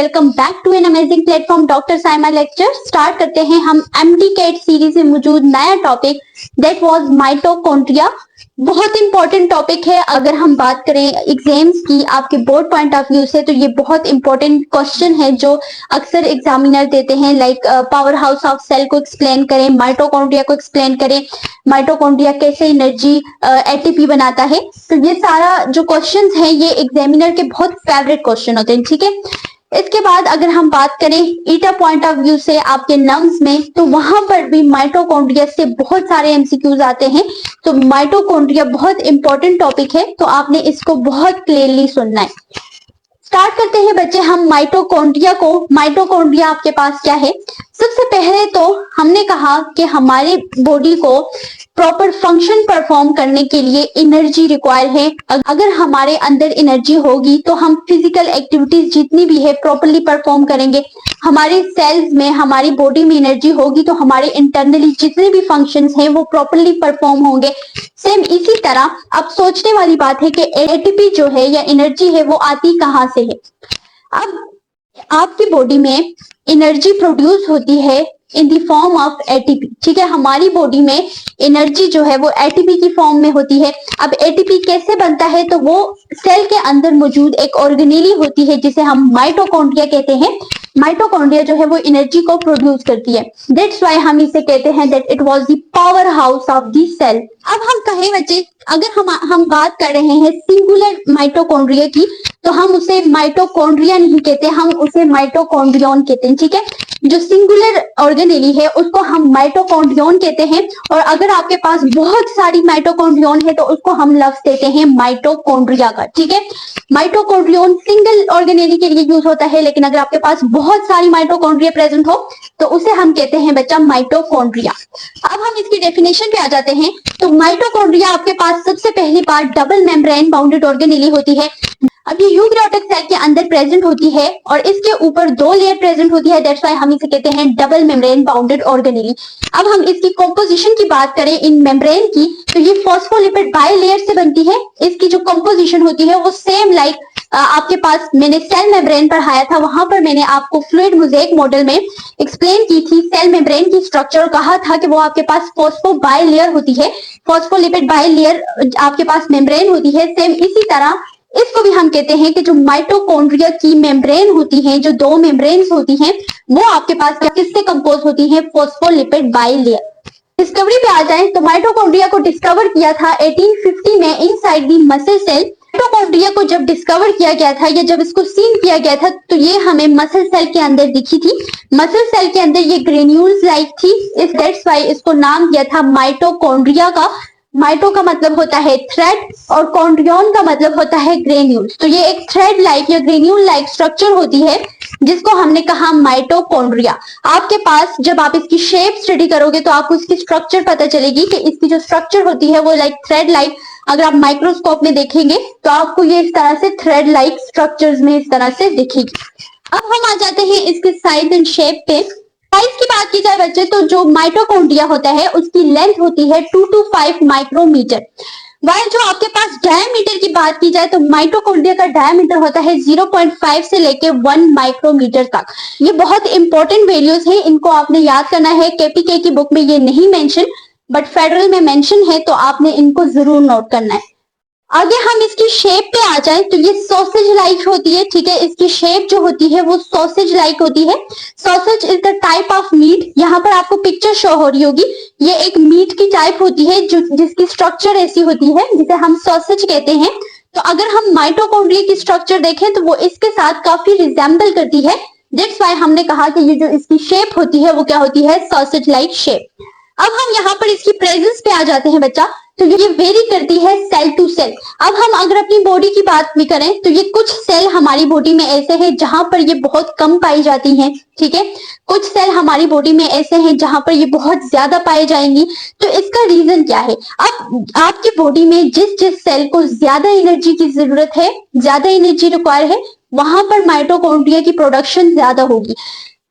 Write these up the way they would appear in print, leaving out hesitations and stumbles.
Welcome back to an amazing platform doctor Saima lecture. Start करते हैं हम एमडी-कैट सीरीज में मौजूद नया टॉपिक दैट वाज माइटोकॉन्ड्रिया। बहुत इंपॉर्टेंट टॉपिक है। अगर हम बात करें एग्जाम्स की आपके बोर्ड पॉइंट ऑफ व्यू से तो ये बहुत इंपॉर्टेंट क्वेश्चन है जो अक्सर एग्जामिनर देते हैं। Like power house of cell को एक्सप्लेन करें, माइटोकॉन्ड्रिया को एक्सप्लेन करें, माइटोकॉन्ड्रिया कैसे एनर्जी एटीपी बनाता है। तो ये सारा जो क्वेश्चंस हैं ये एग्जामिनर के बहुत फेवरेट क्वेश्चन होते हैं, ठीक है। इसके बाद अगर हम बात करें ईटा पॉइंट ऑफ व्यू से आपके नर्व्स में, तो वहां पर भी माइटोकॉन्ड्रिया से बहुत सारे एमसीक्यूज आते हैं। तो माइटोकॉन्ड्रिया बहुत इंपॉर्टेंट टॉपिक है, तो आपने इसको बहुत क्लियरली सुनना है। स्टार्ट करते हैं बच्चे हम माइटोकॉन्ड्रिया को। माइटोकॉन्ड्रिया आपके पास क्या है? सबसे पहले तो हमने कहा कि हमारे बॉडी को प्रॉपर फंक्शन परफॉर्म करने के लिए एनर्जी रिक्वायर है। अगर हमारे अंदर एनर्जी होगी तो हम फिजिकल एक्टिविटीज जितनी भी है प्रॉपरली परफॉर्म करेंगे। हमारे सेल्स में, हमारी बॉडी में एनर्जी होगी तो हमारे इंटरनली जितने भी फंक्शंस हैं वो प्रॉपरली परफॉर्म होंगे। सेम इसी तरह अब सोचने वाली बात है कि एटीपी जो है या एनर्जी है वो आती कहाँ से है। अब आपकी बॉडी में एनर्जी प्रोड्यूस होती है in the form of ATP, ठीक है। हमारी बॉडी में एनर्जी जो है वो एटीपी की फॉर्म में होती है। अब एटीपी कैसे बनता है? तो वो सेल के अंदर मौजूद एक ऑर्गेनेली होती है जिसे हम माइटोकॉन्ड्रिया कहते हैं। माइटोकॉन्ड्रिया जो है वो एनर्जी को प्रोड्यूस करती है। दैट्स व्हाई हम इसे कहते हैं that it was the power house of the cell. अब हम कहें बच्चे, अगर हम बात कर रहे हैं सिंगुलर माइटोकॉन्ड्रिया की, तो हम उसे माइटोकॉन्ड्रिया नहीं कहते, हम उसे माइटोकॉन्ड्रियन कहते हैं, ठीक है। जो सिंगुलर ऑर्गेनेली है उसको हम माइटोकॉन्ड्रियन कहते हैं। और अगर आपके पास बहुत सारी माइटोकॉन्ड्रियन है तो उसको हम लफ्ज देते हैं माइटोकॉन्ड्रिया का, ठीक है। माइटोकॉन्ड्रियन सिंगल ऑर्गेनेली के लिए यूज होता है, लेकिन अगर आपके पास बहुत सारी माइटोकॉन्ड्रिया प्रेजेंट हो तो उसे हम कहते हैं बच्चा माइटोकॉन्ड्रिया। अब हम इसकी डेफिनेशन पे आ जाते हैं। तो माइटोकॉन्ड्रिया आपके पास सबसे पहली बात डबल मेम्ब्रेन बाउंडेड ऑर्गेनेली होती है। अब ये यूकैरियोटिक सेल के अंदर प्रेजेंट होती है और इसके ऊपर दो लेयर प्रेजेंट होती है। दैट्स व्हाई हम इसे कहते हैं डबल मेम्ब्रेन बाउंडेड ऑर्गेनेली। अब हम इसकी कंपोजिशन की बात करें इन मेम्ब्रेन की, तो ये फॉस्फोलिपिड बाइलेयर से बनती है। इसकी जो कंपोजिशन होती है वो सेम लाइक आपके पास मैंने सेल मेम्ब्रेन पढ़ाया था, वहां पर मैंने आपको फ्लूइड मोज़ेक मॉडल में एक्सप्लेन की थी सेल मेम्ब्रेन की स्ट्रक्चर। कहा था कि वो आपके पास फॉस्फो बाइलेयर होती है, फॉस्फोलिपिड बाइलेयर आपके पास मेम्ब्रेन होती है। सेम इसी तरह इसको भी हम कहते हैं कि जो माइटोकॉन्ड्रिया की मेम्ब्रेन होती है, जो दो मेम्ब्रेन्स होती हैं, वो आपके पास किससे कंपोज होती है? Phospholipid bilayer. डिस्कवरी पे आ जाए तो माइटोकॉन्ड्रिया को डिस्कवर किया था 1850 में inside the muscle cell. Mitochondria को जब डिस्कवर किया गया था या जब इसको सीन किया गया था तो ये हमें मसल सेल के अंदर दिखी थी। मसल सेल के अंदर ये ग्रेन्यूल्स लाइक थी, इस दैट्स व्हाई इसको नाम दिया था माइटोकॉन्ड्रिया का। माइटो का मतलब होता है थ्रेड और कॉन्ड्रियन का मतलब होता है ग्रेन्यूल्स। तो ये एक थ्रेड लाइक या ग्रेन्यूल लाइक स्ट्रक्चर होती है जिसको हमने कहा माइटोकॉन्ड्रिया। आपके पास जब आप इसकी शेप स्टडी करोगे तो आपको इसकी स्ट्रक्चर पता चलेगी कि इसकी जो स्ट्रक्चर होती है वो लाइक थ्रेड लाइक, अगर आप माइक्रोस्कोप में देखेंगे तो आपको ये इस तरह से थ्रेड लाइक स्ट्रक्चर्स में इस तरह से दिखेगी। अब हम आ जाते हैं इसके साइज एंड शेप पे। साइज की बात की जाए बच्चे तो जो माइटोकॉन्ड्रिया होता है उसकी लेंथ होती है 2 to 5 माइक्रोमीटर। वह जो आपके पास डायमीटर की बात की जाए तो माइटोकॉन्ड्रिया का डायमीटर होता है 0.5 से लेके 1 माइक्रोमीटर तक। ये बहुत इंपॉर्टेंट वैल्यूज है, इनको आपने याद करना है। केपीके की बुक में ये नहीं मेंशन बट फेडरल में मेंशन है, तो आपने इनको जरूर नोट करना है। आगे हम इसकी शेप पे आ जाए तो ये सॉसेज लाइक होती है, ठीक है। इसकी शेप जो होती है वो सॉसेज लाइक होती है। Sausage is the type of meat. यहाँ पर आपको पिक्चर शो हो रही होगी, ये एक मीट की टाइप होती है जो जिसकी स्ट्रक्चर ऐसी होती है जिसे हम सॉसेज कहते हैं। तो अगर हम माइटोकॉन्ड्रिया की स्ट्रक्चर देखें तो वो इसके साथ काफी रिजेंबल करती है। दैट्स व्हाई हमने कहा कि ये जो इसकी शेप होती है वो क्या होती है? Sausage like shape. अब हम यहाँ पर इसकी प्रेजेंस पे आ जाते हैं बच्चा। तो ये वेरी करती है सेल टू सेल। अब हम अगर अपनी बॉडी की बात भी करें तो ये कुछ सेल हमारी बॉडी में ऐसे हैं जहां पर ये बहुत कम पाई जाती हैं, ठीक है। कुछ सेल हमारी बॉडी में ऐसे हैं जहां पर ये बहुत ज्यादा पाई जाएंगी। तो इसका रीजन क्या है? अब आपकी बॉडी में जिस जिस सेल को ज्यादा एनर्जी की जरूरत है, ज्यादा एनर्जी रिक्वायर है, वहां पर माइटोकॉन्ड्रिया की प्रोडक्शन ज्यादा होगी।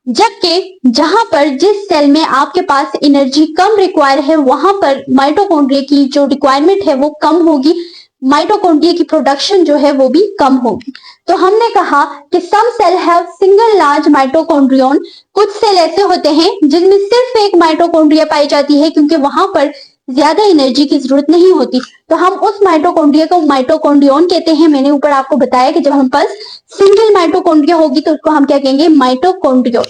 जबकि जहां पर जिस सेल में आपके पास एनर्जी कम रिक्वायर है वहां पर माइटोकॉन्ड्रिया की जो रिक्वायरमेंट है वो कम होगी, माइटोकॉन्ड्रिया की प्रोडक्शन जो है वो भी कम होगी। तो हमने कहा कि some cell have single large mitochondrion, कुछ सेल ऐसे होते हैं जिनमें सिर्फ एक माइटोकॉन्ड्रिया पाई जाती है क्योंकि वहां पर ज्यादा एनर्जी की जरूरत नहीं होती, तो हम उस माइटोकॉन्ड्रिया को माइटोकॉन्ड्रियन कहते हैं। मैंने ऊपर आपको बताया कि जब हम पास सिंगल माइटोकॉन्ड्रिया होगी तो उसको हम क्या कहेंगे, माइटोकॉन्ड्रियन।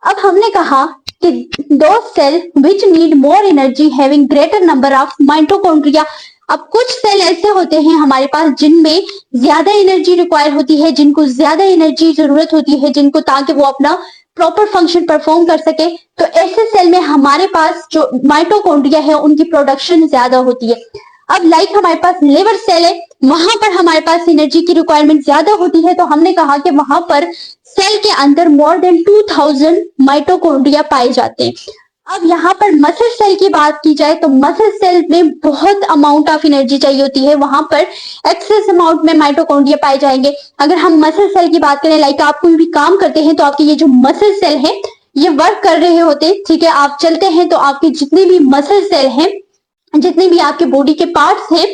अब हमने कहा कि दो cell which need more energy having greater number of mitochondria. अब कुछ सेल ऐसे होते हैं हमारे पास जिनमें ज्यादा एनर्जी रिक्वायर होती है, जिनको ज्यादा एनर्जी जरूरत होती है, जिनको ताकि वो अपना प्रॉपर फंक्शन परफॉर्म कर सके, तो ऐसे सेल में हमारे पास जो माइटोकॉन्ड्रिया है उनकी प्रोडक्शन ज्यादा होती है। अब लाइक हमारे पास लिवर सेल है, वहां पर हमारे पास एनर्जी की रिक्वायरमेंट ज्यादा होती है, तो हमने कहा कि वहां पर सेल के अंदर मोर देन 2000 माइटोकॉन्ड्रिया पाए जाते हैं। अब यहाँ पर मसल सेल की बात की जाए तो मसल सेल में बहुत अमाउंट ऑफ एनर्जी चाहिए होती है, वहां पर एक्सेस अमाउंट में माइटोकॉन्ड्रिया पाए जाएंगे। अगर हम मसल सेल की बात करें, लाइक आप कोई भी काम करते हैं तो आपके ये जो मसल सेल है ये वर्क कर रहे होते हैं, ठीक है। आप चलते हैं तो आपके जितने भी मसल सेल हैं, जितने भी आपके बॉडी के पार्ट्स हैं,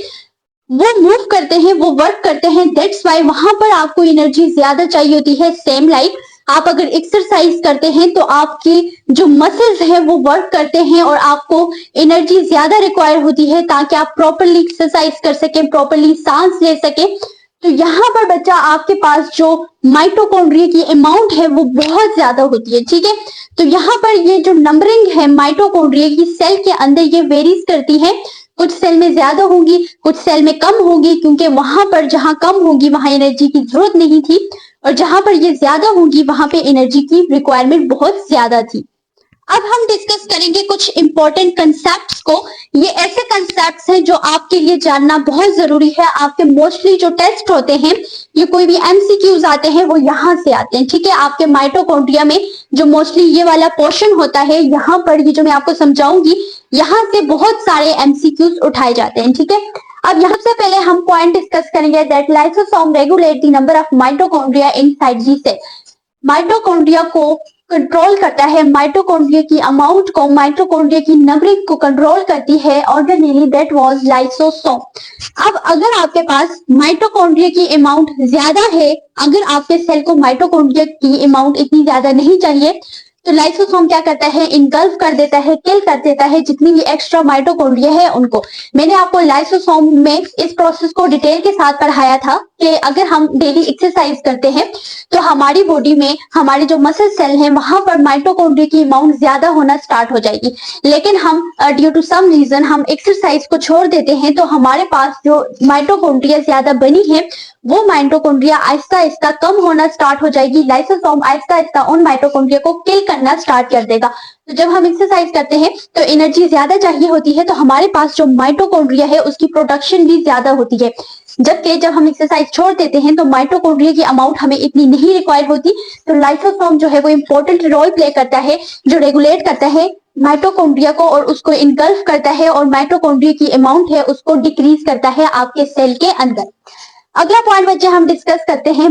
वो मूव करते हैं, वो वर्क करते हैं। दैट्स वाई वहां पर आपको एनर्जी ज्यादा चाहिए होती है। सेम लाइक आप अगर एक्सरसाइज करते हैं तो आपकी जो मसल्स हैं वो वर्क करते हैं और आपको एनर्जी ज्यादा रिक्वायर होती है ताकि आप प्रॉपरली एक्सरसाइज कर सकें, प्रॉपरली सांस ले सकें। तो यहाँ पर बच्चा आपके पास जो माइटोकॉन्ड्रिया की अमाउंट है वो बहुत ज्यादा होती है, ठीक है। तो यहाँ पर ये जो नंबरिंग है माइटोकॉन्ड्रिया की सेल के अंदर ये वेरीज करती है, कुछ सेल में ज्यादा होगी, कुछ सेल में कम होगी, क्योंकि वहां पर जहां कम होगी वहां एनर्जी की जरूरत नहीं थी और जहां पर ये ज्यादा होगी वहां पे एनर्जी की रिक्वायरमेंट बहुत ज्यादा थी। अब हम डिस्कस करेंगे कुछ इंपॉर्टेंट कंसेप्ट्स को। ये ऐसे कंसेप्ट्स हैं जो आपके लिए जानना बहुत जरूरी है। आपके मोस्टली जो टेस्ट होते हैं, ये कोई भी एमसीक्यूज आते हैं वो यहाँ से आते हैं, ठीक है। आपके माइटोकॉन्ड्रिया में जो मोस्टली ये वाला पोर्शन होता है, यहाँ पर ये जो मैं आपको समझाऊंगी, यहाँ से बहुत सारे एमसीक्यूज उठाए जाते हैं, ठीक है। अब यहाँ से पहले हम पॉइंट डिस्कस करेंगे that lysosome regulate the number of mitochondria inside the cell. Mitochondria को कंट्रोल करता है, माइटोकॉन्ड्रिया की अमाउंट को, माइटोकॉन्ड्रिया की नंबरिंग को कंट्रोल करती है ऑर्गेनेली दैट वाज लाइसोसोम। अब अगर आपके पास माइटोकॉन्ड्रिया की अमाउंट ज्यादा है, अगर आपके सेल को माइटोकॉन्ड्रिया की अमाउंट इतनी ज्यादा नहीं चाहिए, तो लाइसोसोम क्या करता है, इनगल्फ कर देता है, किल कर देता है जितनी भी एक्स्ट्रा माइटोकॉन्ड्रिया है उनको। मैंने आपको लाइसोसोम में इस प्रोसेस को डिटेल के साथ पढ़ाया था कि अगर हम डेली एक्सरसाइज करते हैं तो हमारी बॉडी में हमारे जो मसल सेल हैं वहां पर माइटोकॉन्ड्रिया की अमाउंट ज्यादा होना स्टार्ट हो जाएगी। लेकिन हम ड्यू टू सम रीजन हम एक्सरसाइज को छोड़ देते हैं तो हमारे पास जो माइटोकॉन्ड्रिया ज्यादा बनी है वो माइटोकॉन्ड्रिया आहिस्ता आहिस्ता कम होना स्टार्ट हो जाएगी। लाइसोसोम आहिस्ता आहिस्ता उन माइटोकॉन्ड्रिया को किल करना स्टार्ट कर देगा। तो जब हम एक्सरसाइज करते हैं तो एनर्जी ज्यादा चाहिए होती है, तो हमारे पास जो माइटोकॉन्ड्रिया है उसकी प्रोडक्शन भी ज्यादा होती है। जबकि जब हम एक्सरसाइज छोड़ देते हैं तो माइटोकॉन्ड्रिया की अमाउंट हमें इतनी नहीं रिक्वायर होती। तो लाइसोसोम जो है वो इंपॉर्टेंट रोल प्ले करता है, जो रेगुलेट करता है माइटोकॉन्ड्रिया को और उसको इनगल्फ करता है और माइटोकॉन्ड्रिया की अमाउंट है उसको डिक्रीज करता है आपके सेल के अंदर। अगला पॉइंट बच्चे हम डिस्कस करते हैं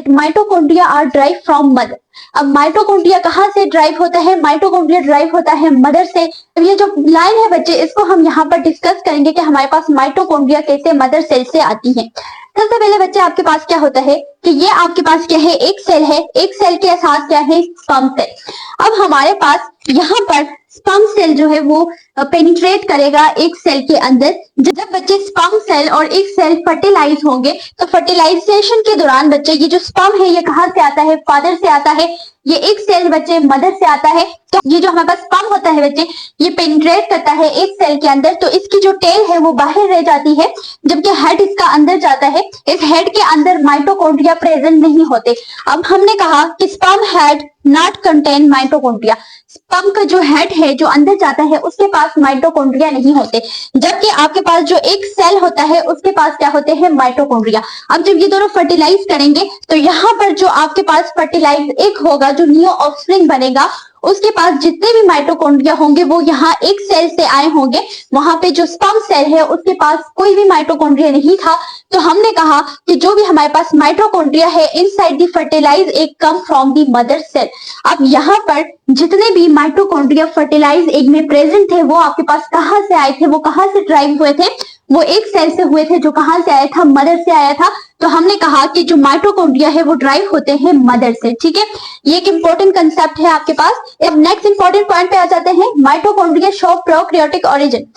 mitochondria are derived from mother. अब माइटोकॉन्ड्रिया कहाँ से ड्राइव होता है, माइटोकॉन्ड्रिया ड्राइव होता है मदर से। अब ये जो लाइन है बच्चे इसको हम यहाँ पर डिस्कस करेंगे कि हमारे पास माइटोकॉन्ड्रिया कैसे मदर सेल से आती है। सबसे पहले बच्चे आपके पास क्या होता है कि ये आपके पास क्या है, एक सेल है, एक सेल के साथ क्या है, स्पर्म सेल। अब हमारे पास यहाँ पर स्पर्म सेल जो है वो पेनिट्रेट करेगा एक सेल के अंदर। जब बच्चे स्पर्म सेल और एक सेल फर्टिलाइज होंगे तो फर्टिलाइजेशन के दौरान बच्चे ये जो स्पर्म है ये कहाँ से आता है, फादर से आता है। ये एक सेल बच्चे मदर से आता है। तो ये जो हमारे पास स्पर्म होता है बच्चे ये पेनिट्रेट करता है एक सेल के अंदर, तो इसकी जो टेल है वो बाहर रह जाती है, जबकि हेड इसका अंदर जाता है। इस हेड के अंदर माइटोकॉन्ड्रिया प्रेजेंट नहीं होते। अब हमने कहा कि sperm head not contain mitochondria. Sperm का जो हेड है जो अंदर जाता है उसके पास माइटोकॉन्ड्रिया नहीं होते, जबकि आपके पास जो एक सेल होता है उसके पास क्या होते हैं, माइटोकॉन्ड्रिया। अब जब ये दोनों फर्टिलाइज करेंगे तो यहाँ पर जो आपके पास फर्टिलाइज एक होगा, जो न्यू ऑफस्प्रिंग बनेगा, उसके पास जितने भी माइटोकॉन्ड्रिया होंगे वो यहाँ एक सेल से आए होंगे। वहां पे जो स्पर्म सेल है उसके पास कोई भी माइटोकॉन्ड्रिया नहीं था। तो हमने कहा कि जो भी हमारे पास माइटोकॉन्ड्रिया है inside the fertilized egg come from the mother cell. अब यहाँ पर जितने भी माइटोकॉन्ड्रिया फर्टिलाइज एग में प्रेजेंट थे वो आपके पास कहाँ से आए थे, वो कहाँ से ड्राइव हुए थे, वो एक सेल से हुए थे जो कहाँ से आया था, मदर से आया था। तो हमने कहा कि जो माइटोकॉन्ड्रिया है वो ड्राइव होते हैं मदर से। ठीक है, ये एक इंपॉर्टेंट कंसेप्ट है आपके पास। अब नेक्स्ट इंपॉर्टेंट पॉइंट पे आ जाते हैं, माइटोकॉन्ड्रिया शो प्रोकैरियोटिक ओरिजिन।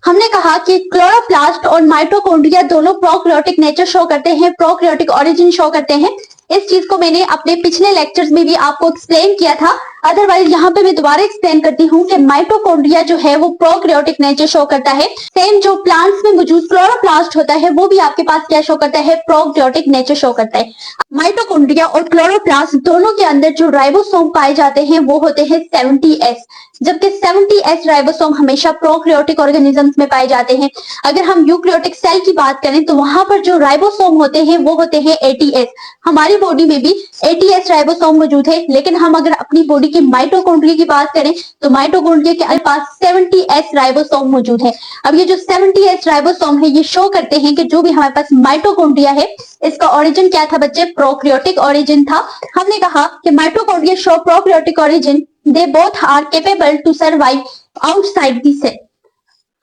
हमने कहा कि क्लोरोप्लास्ट और माइटोकॉन्ड्रिया दोनों प्रोकैरियोटिक नेचर शो करते हैं, प्रोकैरियोटिक ओरिजिन शो करते हैं। इस चीज को मैंने अपने पिछले लेक्चर्स में भी आपको एक्सप्लेन किया था, अदरवाइज यहाँ पे मैं दोबारा एक्सप्लेन करती हूँ कि माइटोकॉन्ड्रिया जो है वो प्रोकैरियोटिक नेचर शो करता है। सेम जो प्लांट्स में मौजूद क्लोरोप्लास्ट होता है वो भी आपके पास क्या शो करता है, प्रोकैरियोटिक नेचर शो करता है। माइटोकॉन्ड्रिया और क्लोरोप्लास्ट दोनों के अंदर जो राइबोसोम पाए जाते हैं वो होते हैं 70S, जबकि 70S राइबोसोम हमेशा प्रोकैरियोटिक ऑर्गेनिजम्स में पाए जाते हैं। अगर हम यूकैरियोटिक सेल की बात करें तो वहां पर जो राइबोसोम होते हैं वो होते हैं 80S। हमारी बॉडी में भी 80S राइबोसोम मौजूद है, लेकिन हम अगर अपनी बॉडी की माइटोकॉन्ड्रिया की बात करें तो माइटोकॉन्ड्रिया के पास 70S राइबोसोम मौजूद है। अब ये जो 70S राइबोसोम है ये शो करते हैं कि जो भी हमारे पास माइटोकॉन्ड्रिया है इसका ओरिजिन क्या था बच्चे, प्रोकैरियोटिक ओरिजिन था। हमने कहा कि mitochondria show prokaryotic origin, they both are capable to survive outside the cell.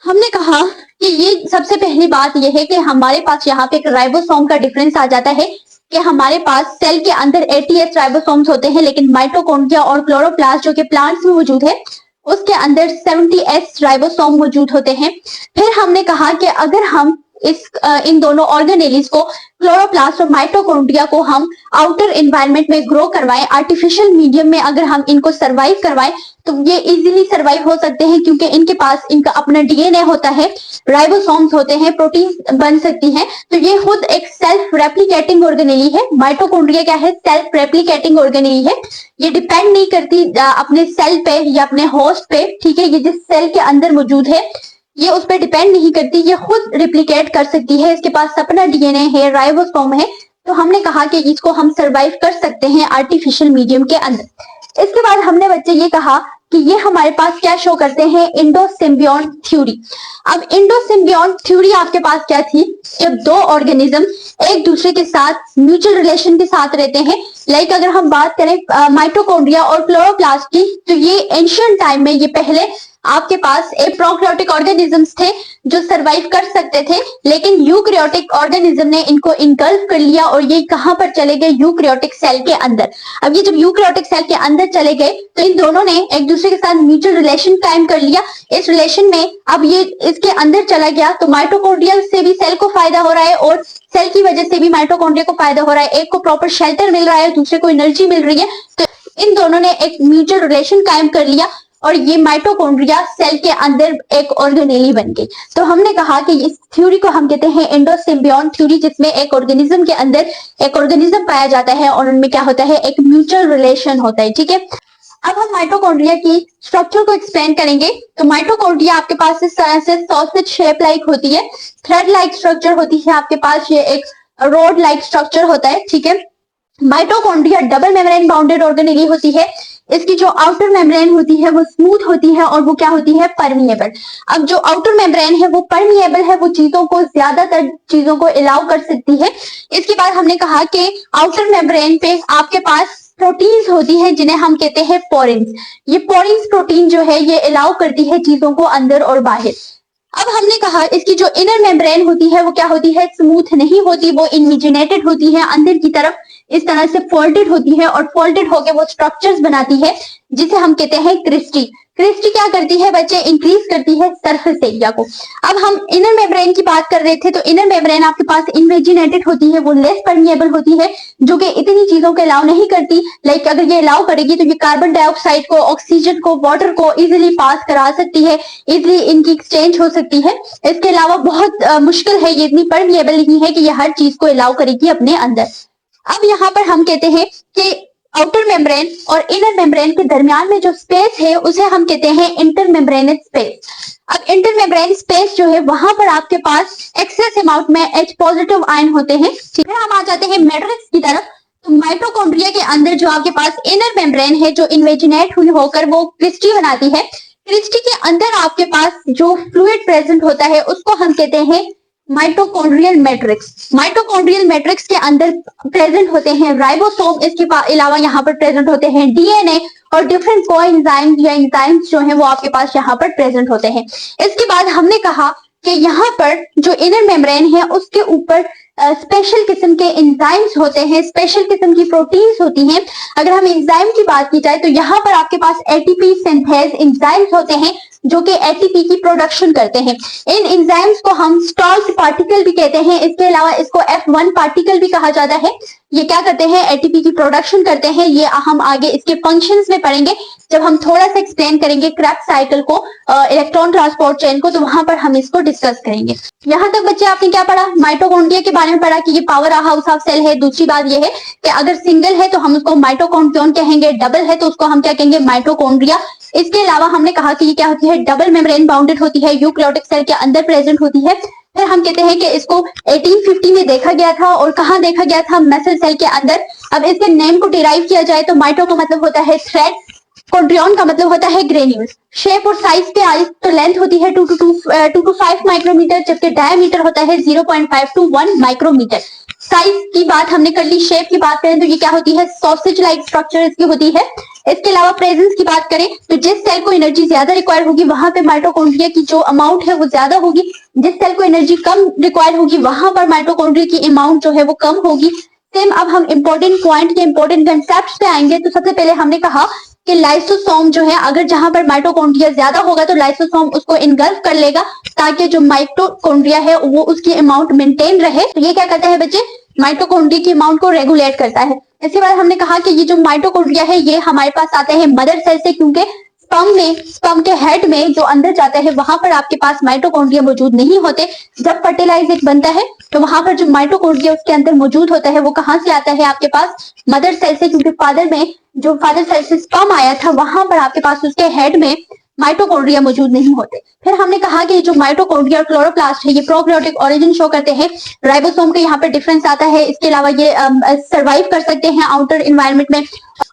हमने कहा कि ये सबसे पहली बात ये है कि हमारे पास यहाँ पे एक राइबोसोम का डिफरेंस आ जाता है कि हमारे पास सेल के अंदर 80S राइबोसोम्स होते हैं, लेकिन माइटोकॉन्ड्रिया और क्लोरोप्लास्ट जो कि प्लांट्स में मौजूद है उसके अंदर 70S राइबोसोम मौजूद होते हैं। फिर हमने कहा कि अगर हम इन दोनों ऑर्गेनेलीज को, क्लोरोप्लास्ट और माइटोकॉन्ड्रिया को हम आउटर एनवायरनमेंट में ग्रो करवाएं, आर्टिफिशियल मीडियम में अगर हम इनको सर्वाइव करवाएं तो ये इजीली सर्वाइव हो सकते हैं, क्योंकि इनके पास इनका अपना डीएनए होता है, राइबोसोम्स होते हैं, प्रोटीन बन सकती हैं। तो ये खुद एक सेल्फ रेप्लिकेटिंग ऑर्गेनेली है। माइटोकॉन्ड्रिया क्या है, सेल्फ रेप्लिकेटिंग ऑर्गेनेली है। ये डिपेंड नहीं करती अपने सेल पे या अपने होस्ट पे। ठीक है, ये जिस सेल के अंदर मौजूद है ये उस पर डिपेंड नहीं करती, ये खुद रिप्लिकेट कर सकती है, इसके पास अपना डीएनए है, राइबोसोम है। तो हमने कहा कि इसको हम सरवाइव कर सकते हैं आर्टिफिशियल मीडियम के अंदर। इसके बाद हमने बच्चे ये कहा कि ये हमारे पास क्या शो करते हैं, इंडोसिम्बियोन थ्योरी। अब इंडोसिम्बियोन थ्योरी आपके पास क्या थी, जब दो ऑर्गेनिज्म एक दूसरे के साथ म्यूचुअल रिलेशन के साथ रहते हैं। लाइक अगर हम बात करें माइटोकॉन्ड्रिया और क्लोरोप्लास्ट की, तो ये एंशिएंट टाइम में ये पहले आपके पास एक प्रोकैरियोटिक ऑर्गेनिजम्स थे जो सरवाइव कर सकते थे, लेकिन यूकैरियोटिक ऑर्गेनिज्म ने इनको इनकल्फ कर लिया और ये कहां पर चले गए, यूकैरियोटिक सेल के अंदर। अब ये जब यूकैरियोटिक सेल के अंदर चले गए तो इन दोनों ने एक दूसरे के साथ म्यूचुअल रिलेशन कायम कर लिया। इस रिलेशन में अब ये इसके अंदर चला गया तो माइटोकॉन्ड्रिया से भी सेल को फायदा हो रहा है और सेल की वजह से भी माइटोकॉन्ड्रिया को फायदा हो रहा है। एक को प्रॉपर शेल्टर मिल रहा है, दूसरे को एनर्जी मिल रही है। तो इन दोनों ने एक म्यूचुअल रिलेशन कायम कर लिया और ये माइटोकॉन्ड्रिया सेल के अंदर एक ऑर्गेनेली बन गई। तो हमने कहा कि इस थ्योरी को हम कहते हैं इंडोसिम्बियोन थ्योरी, जिसमें एक ऑर्गेनिज्म के अंदर एक ऑर्गेनिज्म पाया जाता है और उनमें क्या होता है, एक म्यूचुअल रिलेशन होता है। ठीक है, अब हम माइटोकॉन्ड्रिया की स्ट्रक्चर को एक्सप्लेन करेंगे। तो माइटोकॉन्ड्रिया आपके पास इस तरह से सॉसेज शेप लाइक होती है, थ्रेड लाइक स्ट्रक्चर होती है आपके पास, ये एक रोड लाइक स्ट्रक्चर होता है। ठीक है, mitochondria double membrane bounded organelle होती है। इसकी जो आउटर मेम्ब्रेन होती है वो स्मूथ होती है और वो क्या होती है, परमिएबल। अब जो आउटर मेम्ब्रेन है वो परमिएबल है, वो चीजों को, ज्यादातर चीजों को अलाउ कर सकती है। इसके बाद हमने कहा कि आउटर मेम्ब्रेन पे आपके पास प्रोटीन्स होती है जिन्हें हम कहते हैं पोरिन्स। ये पोरिन्स प्रोटीन जो है ये अलाउ करती है चीजों को अंदर और बाहर। अब हमने कहा इसकी जो इनर मेम्ब्रेन होती है वो क्या होती है, स्मूथ नहीं होती, वो इनविजिनेटेड होती है, अंदर की तरफ इस तरह से फोल्डेड होती है और फोल्डेड होकर वो स्ट्रक्चर्स बनाती है जिसे हम कहते हैं क्रिस्टी। क्रिस्टी क्या करती है बच्चे, इंक्रीज करती है सरफेस एरिया को। अब हम इनर मेम्ब्रेन की बात कर रहे थे, तो इनर मेम्ब्रेन आपके पास इन्वेजिनेटेड होती है, वो लेस परमिएबल होती है, जो कि इतनी चीजों को अलाउ नहीं करती। लाइक अगर ये अलाउ करेगी तो ये कार्बन डाइऑक्साइड को, ऑक्सीजन को, वाटर को इजिली पास करा सकती है, इजिली इनकी एक्सचेंज हो सकती है। इसके अलावा बहुत मुश्किल है, ये इतनी परमिएबल नहीं है कि ये हर चीज को अलाउ करेगी अपने अंदर। अब यहाँ पर हम कहते हैं कि आउटर मेम्ब्रेन और इनर मेम्ब्रेन के दरमियान में जो स्पेस है उसे हम कहते हैं इंटर मेम्ब्रेनस स्पेस। अब इंटर मेम्ब्रेन स्पेस जो है वहां पर आपके पास एक्सेस अमाउंट में H पॉजिटिव आयन होते हैं। ठीक है, हम आ जाते हैं मैट्रिक्स की तरफ। तो माइटोकॉन्ड्रिया के अंदर जो आपके पास इनर मेम्ब्रेन है जो इन्वेजिनेट हुई होकर वो क्रिस्टी बनाती है। क्रिस्टी के अंदर आपके पास जो फ्लूइड प्रेजेंट होता है उसको हम कहते हैं माइटोकॉन्ड्रियल मैट्रिक्स। माइटोकॉन्ड्रियल मैट्रिक्स के अंदर प्रेजेंट होते हैं राइबोसोम, इसके अलावा यहाँ पर प्रेजेंट होते हैं डीएनए और डिफरेंट कोएंजाइम्स या एंजाइम्स जो हैं वो आपके पास यहाँ पर प्रेजेंट होते हैं। इसके बाद हमने कहा कि यहाँ पर जो इनर मेम्ब्रेन है उसके ऊपर स्पेशल किस्म के एंजाइम्स होते हैं, स्पेशल किस्म की प्रोटीन्स होती हैं। अगर हम एंजाइम की बात की जाए तो यहाँ पर आपके पास एटीपी सिंथेज एंजाइम्स होते हैं जो कि एटीपी की प्रोडक्शन करते हैं। इन एंजाइम्स को हम स्टॉल्ट पार्टिकल भी कहते हैं, इसके अलावा इसको F1 पार्टिकल भी कहा जाता है। ये क्या करते हैं, एटीपी की प्रोडक्शन करते हैं। ये हम आगे इसके फंक्शंस में पढ़ेंगे जब हम थोड़ा सा एक्सप्लेन करेंगे क्रेब्स साइकिल को, इलेक्ट्रॉन ट्रांसपोर्ट चेन को, तो वहां पर हम इसको डिस्कस करेंगे। यहाँ तक बच्चे आपने क्या पढ़ा, माइटोकॉन्ड्रिया के बारे में पढ़ा कि ये पावर हाउस ऑफ सेल है। दूसरी बात ये है कि अगर सिंगल है तो हम उसको माइटोकॉन्ड्रियन कहेंगे, डबल है तो उसको हम क्या कहेंगे, माइटोकॉन्ड्रिया। इसके अलावा हमने कहा कि ये क्या होती है, डबल मेम्ब्रेन बाउंडेड होती है, यूकैरियोटिक सेल के अंदर प्रेजेंट होती है। फिर हम कहते हैं कि इसको 1850 में देखा गया था, और कहाँ देखा गया था, मसल सेल के अंदर। अब इसके नेम को डिराइव किया जाए तो माइटो का मतलब होता है थ्रेड, कॉन्ड्रियन का मतलब होता है ग्रेन्यूल्स। शेप और साइज पे आई तो लेंथ होती है 2 to 5 माइक्रोमीटर, जबकि डायमीटर होता है 0.5 to 1 माइक्रोमीटर। साइज की बात हमने कर ली। शेप की बात करें तो ये क्या होती है, सॉसेज लाइक स्ट्रक्चर इसकी होती है। इसके अलावा प्रेजेंस की बात करें तो जिस सेल को एनर्जी ज्यादा रिक्वायर होगी वहां पे माइटोकॉन्ड्रिया की जो अमाउंट है वो ज्यादा होगी, जिस सेल को एनर्जी कम रिक्वायर होगी वहां पर माइटोकॉन्ड्रिया की अमाउंट जो है वो कम होगी। सेम अब हम इंपॉर्टेंट पॉइंट के इंपॉर्टेंट कंसेप्ट पे आएंगे। तो सबसे पहले हमने कहा कि लाइसोसोम जो है, अगर जहां पर माइटोकॉन्ड्रिया ज्यादा होगा तो लाइसोसोम उसको इनगल्फ कर लेगा ताकि जो माइटोकॉन्ड्रिया है वो उसकी अमाउंट मेंटेन रहे। तो ये क्या करता है बच्चे, माइटोकॉन्ड्रिया की अमाउंट को रेगुलेट करता है। इसके बाद हमने कहा कि ये जो माइटोकॉन्ड्रिया है ये हमारे पास आते हैं मदर सेल से, क्योंकि स्पर्म के हेड में जो अंदर जाता है वहां पर आपके पास माइटोकॉन्ड्रिया मौजूद नहीं होते। जब फर्टिलाइज एग बनता है तो वहां पर जो माइटोकॉन्ड्रिया उसके अंदर मौजूद होता है वो कहाँ से आता है आपके पास, मदर सेल से, क्योंकि फादर सेल से स्पर्म आया था वहां पर आपके पास उसके हेड में माइटोकॉन्ड्रिया मौजूद नहीं होते। फिर हमने कहा कि जो माइटोकॉन्ड्रिया और क्लोरोप्लास्ट है ये प्रोकैरियोटिक ओरिजिन शो करते हैं। राइबोसोम का यहाँ पर डिफरेंस आता है। इसके अलावा ये सरवाइव कर सकते हैं आउटर एनवायरनमेंट में।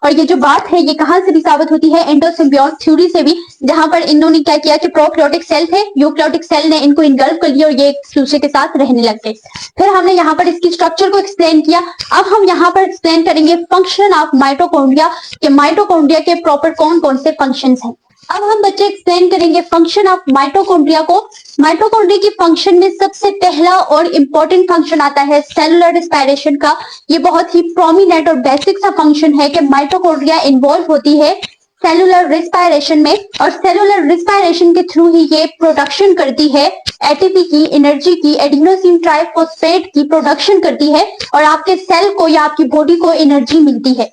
और ये जो बात है ये कहाँ से भी साबित होती है, एंडोसिम्बियोट थ्योरी से भी, जहां पर इन्होंने क्या किया कि प्रोकैरियोटिक सेल थे, यूकैरियोटिक सेल ने इनको इनगल्फ कर लिया और ये एक दूसरे के साथ रहने लग गए। फिर हमने यहाँ पर इसकी स्ट्रक्चर को एक्सप्लेन किया। अब हम यहाँ पर एक्सप्लेन करेंगे फंक्शन ऑफ माइटोकॉन्ड्रिया, कि माइटोकॉन्ड्रिया के प्रॉपर कौन कौन से फंक्शंस हैं। अब हम बच्चे एक्सप्लेन करेंगे फंक्शन ऑफ माइटोकॉन्ड्रिया को। माइटोकॉन्ड्रिया की फंक्शन में सबसे पहला और इम्पोर्टेंट फंक्शन आता है सेलुलर रिस्पायरेशन का। ये बहुत ही प्रोमिनेंट और बेसिक सा फंक्शन है कि माइटोकॉन्ड्रिया इन्वॉल्व होती है सेलुलर रिस्पायरेशन में, और सेलुलर रिस्पायरेशन के थ्रू ही ये प्रोडक्शन करती है एटीपी की, एनर्जी की, एडिनोसिन ट्राइफॉस्फेट की प्रोडक्शन करती है, और आपके सेल को या आपकी बॉडी को एनर्जी मिलती है।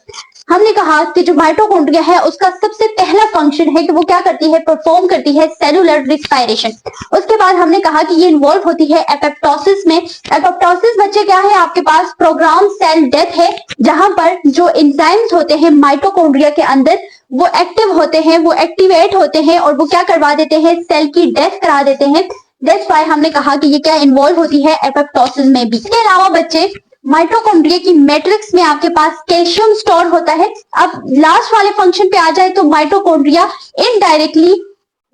हमने कहा कि जो माइटोकॉन्ड्रिया है उसका सबसे पहला फंक्शन है कि वो क्या करती है, परफॉर्म करती है सेलुलर रिस्पायरेशन। उसके बाद हमने कहा कि ये इन्वॉल्व होती है एपोप्टोसिस में। एपोप्टोसिस बच्चे क्या है, आपके पास प्रोग्राम सेल डेथ है, जहां पर जो एंजाइम्स होते हैं माइटोकॉन्ड्रिया के अंदर वो एक्टिव होते हैं, वो एक्टिवेट होते हैं और वो क्या करवा देते हैं, सेल की डेथ करा देते हैं। दैट्स व्हाई हमने कहा कि ये क्या इन्वॉल्व होती है एपोप्टोसिस में भी। इसके अलावा बच्चे माइटोकॉन्ड्रिया की मैट्रिक्स में आपके पास कैल्शियम स्टोर होता है। अब लास्ट वाले फंक्शन पे आ जाए तो माइटोकॉन्ड्रिया इनडायरेक्टली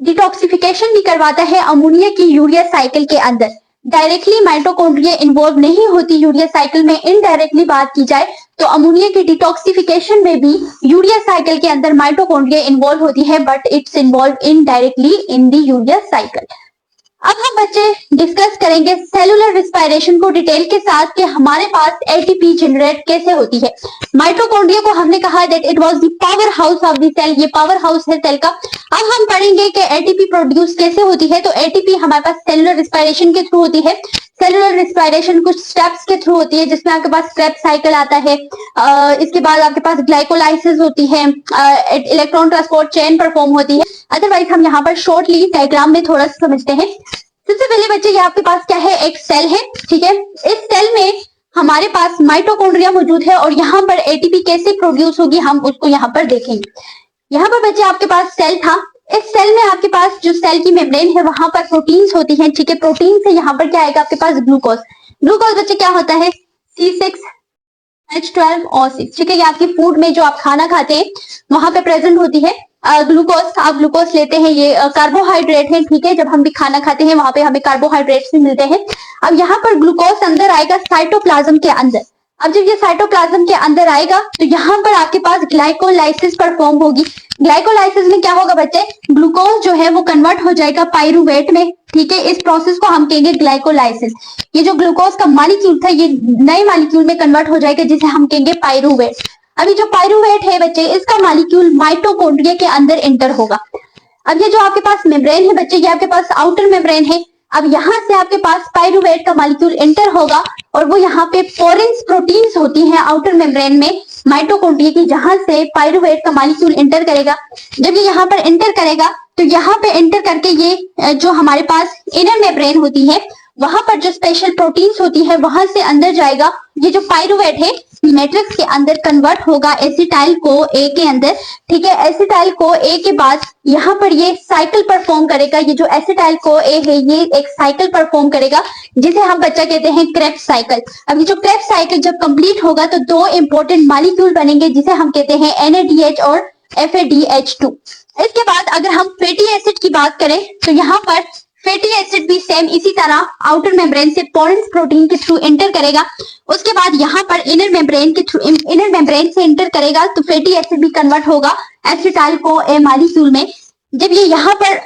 डिटॉक्सिफिकेशन भी करवाता है अमोनिया की यूरिया साइकिल के अंदर। डायरेक्टली माइटोकॉन्ड्रिया इन्वॉल्व नहीं होती यूरिया साइकिल में, इनडायरेक्टली बात की जाए तो अमोनिया की डिटॉक्सिफिकेशन में भी यूरिया साइकिल के अंदर माइटोकॉन्ड्रिया इन्वॉल्व होती है, but it's involve indirectly in the urea cycle. अब हम बच्चे डिस्कस करेंगे सेलुलर रिस्पायरेशन को डिटेल के साथ कि हमारे पास एटीपी जनरेट कैसे होती है। माइटोकॉन्ड्रिया को हमने कहा that it was the power house of the cell, ये पावर हाउस है सेल का। अब हम पढ़ेंगे कि एटीपी प्रोड्यूस कैसे होती है। तो एटीपी हमारे पास सेलुलर रिस्पायरेशन के थ्रू होती है। सेलुलर रिस्पायरेशन कुछ स्टेप्स के थ्रू होती है, जिसमें आपके पास क्रेब्स साइकिल आता है, इसके बाद आपके पास ग्लाइकोलाइसिस होती है, इलेक्ट्रॉन ट्रांसपोर्ट चेन परफॉर्म होती है। अदरवाइज हम यहाँ पर शॉर्टली डायग्राम में थोड़ा सा समझते हैं। सबसे पहले बच्चे ये आपके पास क्या है, एक सेल है, ठीक है। इस सेल में हमारे पास माइटोकॉन्ड्रिया मौजूद है और यहाँ पर एटीपी कैसे प्रोड्यूस होगी हम उसको यहाँ पर देखेंगे। यहाँ पर बच्चे आपके पास सेल था। इस सेल में आपके पास जो सेल की मेम्ब्रेन है वहां पर प्रोटीन्स होती हैं, ठीक है। प्रोटीन से यहाँ पर क्या आएगा आपके पास, ग्लूकोज। ग्लूकोज बच्चे क्या होता है, C6 H12O6, ठीक है। ये आपकी फूड में जो आप खाना खाते हैं वहां पे प्रेजेंट होती है। ग्लूकोज, आप ग्लूकोज लेते हैं, ये कार्बोहाइड्रेट है, ठीक है। जब हम भी खाना खाते हैं वहां पे हमें कार्बोहाइड्रेट्स भी मिलते हैं। अब यहाँ पर ग्लूकोज अंदर आएगा साइटोप्लाज्म के अंदर। अब जब ये साइटोप्लाज्म के अंदर आएगा तो यहाँ पर आपके पास ग्लाइकोलाइसिस परफॉर्म होगी। ग्लाइकोलाइसिस में क्या होगा बच्चे, ग्लूकोज जो है वो कन्वर्ट हो जाएगा पाइरूवेट में, ठीक है। इस प्रोसेस को हम कहेंगे ग्लाइकोलाइसिस। ये जो ग्लूकोज का मॉलिक्यूल था ये नए मॉलिक्यूल में कन्वर्ट हो जाएगा जिसे हम कहेंगे पाइरूवेट। अभी जो पाइरूवेट है बच्चे, इसका मॉलिक्यूल माइटोकॉन्ड्रिया के अंदर एंटर होगा। अब ये जो आपके पास मेम्ब्रेन है बच्चे, ये आपके पास आउटर मेम्ब्रेन है। अब यहाँ से आपके पास पाइरूवेट का मॉलिक्यूल एंटर होगा और वो यहाँ पे पोरेंस प्रोटीन्स होती हैं आउटर मेम्ब्रेन में माइटोकॉन्ड्रिया की, जहां से पाइरूवेट का मॉलिक्यूल एंटर करेगा। जब ये यहाँ पर एंटर करेगा तो यहाँ पे एंटर करके ये जो हमारे पास इनर मेम्ब्रेन होती है वहां पर जो स्पेशल प्रोटीन्स होती है वहां से अंदर जाएगा। ये जो पाइरूवेट है मैट्रिक्स के अंदर कन्वर्ट होगा एसिटाइल को ए के अंदर, ठीक है। एसिटाइल को ए के बाद यहाँ पर ये साइकिल परफॉर्म करेगा। ये जो एसिटाइल को ए है ये एक साइकिल परफॉर्म करेगा जिसे हम बच्चा कहते हैं क्रेब्स साइकिल। अब ये जो क्रेब्स साइकिल जब कंप्लीट होगा तो दो इंपॉर्टेंट मॉलिक्यूल बनेंगे जिसे हम कहते हैं NADH और FADH2। इसके बाद अगर हम फैटी एसिड की बात करें तो यहाँ पर फैटी एसिड भी सेम इसी तरह आउटर मेम्ब्रेन से पोरेंस प्रोटीन के थ्रू एंटर करेगा। उसके बाद यहाँ पर इनर मेम्ब्रेन के थ्रू, इनर मेम्ब्रेन से एंटर करेगा तो फैटी एसिड भी कन्वर्ट होगा एसिटाइल को ए मॉलिक्यूल में। जब ये यहाँ पर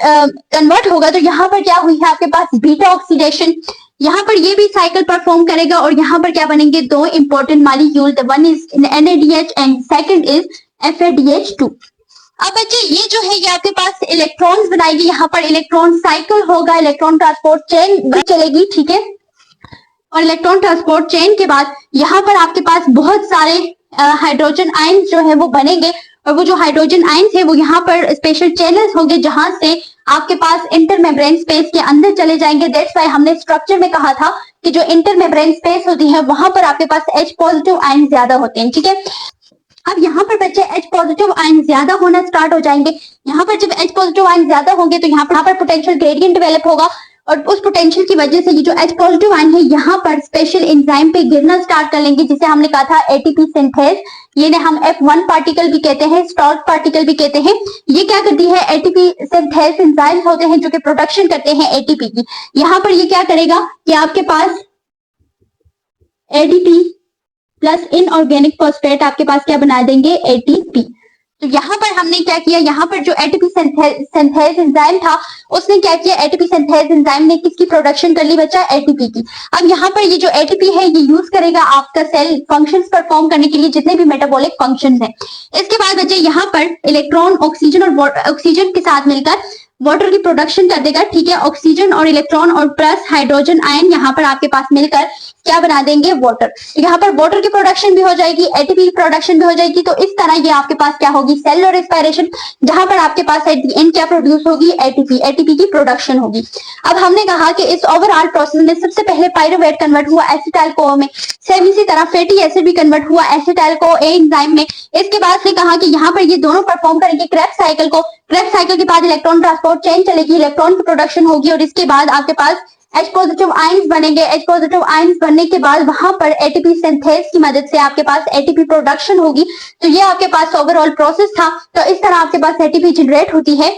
कन्वर्ट होगा तो यहाँ पर क्या हुई है आपके पास बीटा ऑक्सीडेशन। यहाँ पर ये भी साइकिल परफॉर्म करेगा और यहाँ पर क्या बनेंगे दो important molecule, the one is NADH and second is FADH2। अब बच्चे ये जो है ये आपके पास इलेक्ट्रॉन्स बनाएगी। यहाँ पर इलेक्ट्रॉन साइकिल होगा, इलेक्ट्रॉन ट्रांसपोर्ट चेन चलेगी, ठीक है। और इलेक्ट्रॉन ट्रांसपोर्ट चेन के बाद यहाँ पर आपके पास बहुत सारे हाइड्रोजन आयंस जो है वो बनेंगे और वो जो हाइड्रोजन आयंस है वो यहाँ पर स्पेशल चैनल्स होंगे जहां से आपके पास इंटर मेम्ब्रेन स्पेस के अंदर चले जाएंगे। दैट्स व्हाई हमने स्ट्रक्चर में कहा था कि जो इंटर मेम्ब्रेन स्पेस होती है वहां पर आपके पास H पॉजिटिव आयन ज्यादा होते हैं, ठीक है। अब यहाँ पर बच्चे H पॉजिटिव आयन ज्यादा होना स्टार्ट हो जाएंगे। यहाँ पर जब H पॉजिटिव आयन ज्यादा होंगे तो यहाँ पर पोटेंशियल ग्रेडियंट डेवलप होगा और उस पोटेंशियल की वजह से ये जो H पॉजिटिव आयन है यहाँ पर स्पेशल एंजाइम पे गिरना स्टार्ट कर लेंगे जिसे हमने कहा था ATP सिंथेज। ये हम F1 पार्टिकल भी कहते हैं, स्टॉल्ट पार्टिकल भी कहते हैं। ये क्या करती है, ATP सिंथेज एंजाइम्स होते हैं जो कि प्रोडक्शन करते हैं ATP की। यहाँ पर ये क्या करेगा कि आपके पास ADP प्लस इनऑर्गेनिक फॉस्फेट आपके पास क्या बना देंगे ATP। तो यहाँ पर हमने क्या किया, यहाँ पर जो ATP सिंथेज एंजाइम था उसने क्या किया, ATP सिंथेज एंजाइम ने किसकी प्रोडक्शन कर ली बच्चा, ATP की। अब यहाँ पर ये जो ATP है ये यूज करेगा आपका सेल फंक्शंस परफॉर्म करने के लिए, जितने भी मेटाबॉलिक फंक्शंस हैं। इसके बाद बच्चे यहाँ पर इलेक्ट्रॉन ऑक्सीजन और ऑक्सीजन के साथ मिलकर वाटर की प्रोडक्शन कर देगा, ठीक है। ऑक्सीजन और इलेक्ट्रॉन और प्लस हाइड्रोजन आयन यहाँ पर आपके पास मिलकर क्या बना देंगे, वाटर। यहाँ पर वाटर की प्रोडक्शन भी हो जाएगी, ATP की प्रोडक्शन भी हो जाएगी। तो इस तरह ये आपके पास क्या होगी, सेलुलर रेस्पिरेशन, जहां पर आपके पास एट द एंड क्या प्रोड्यूस होगी, ATP की प्रोडक्शन होगी। अब हमने कहा कि इस ओवरऑल प्रोसेस में सबसे पहले पाइरूवेट कन्वर्ट हुआ एसिटाइल को में, सेम इसी तरह फैटी एसिड भी कन्वर्ट हुआ एसिटाइल को ए एंजाइम में। इसके बाद से कहा कि यहाँ पर ये दोनों परफॉर्म करेंगे क्रेब्स साइकिल को। क्रेब्स साइकिल के बाद इलेक्ट्रॉन ट्रांसपोर्ट चेन चलेगी, इलेक्ट्रॉन की प्रोडक्शन होगी और इसके बाद आपके पास H पॉजिटिव आयंस बनेंगे। H पॉजिटिव आयंस बनने के बाद वहां पर ATP सिंथेज की मदद से आपके पास ATP प्रोडक्शन होगी। तो ये आपके पास ओवरऑल प्रोसेस था। तो इस तरह आपके पास ATP जनरेट होती है।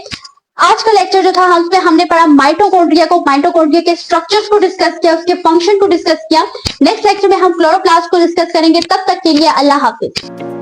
आज का लेक्चर जो था उसमें हमने पढ़ा माइटोकॉन्ड्रिया को, माइटोकॉन्ड्रिया के स्ट्रक्चर्स को डिस्कस किया, उसके फंक्शन को डिस्कस किया। नेक्स्ट लेक्चर में हम क्लोरोप्लास्ट को डिस्कस करेंगे। तब तक के लिए अल्लाह हाफिज।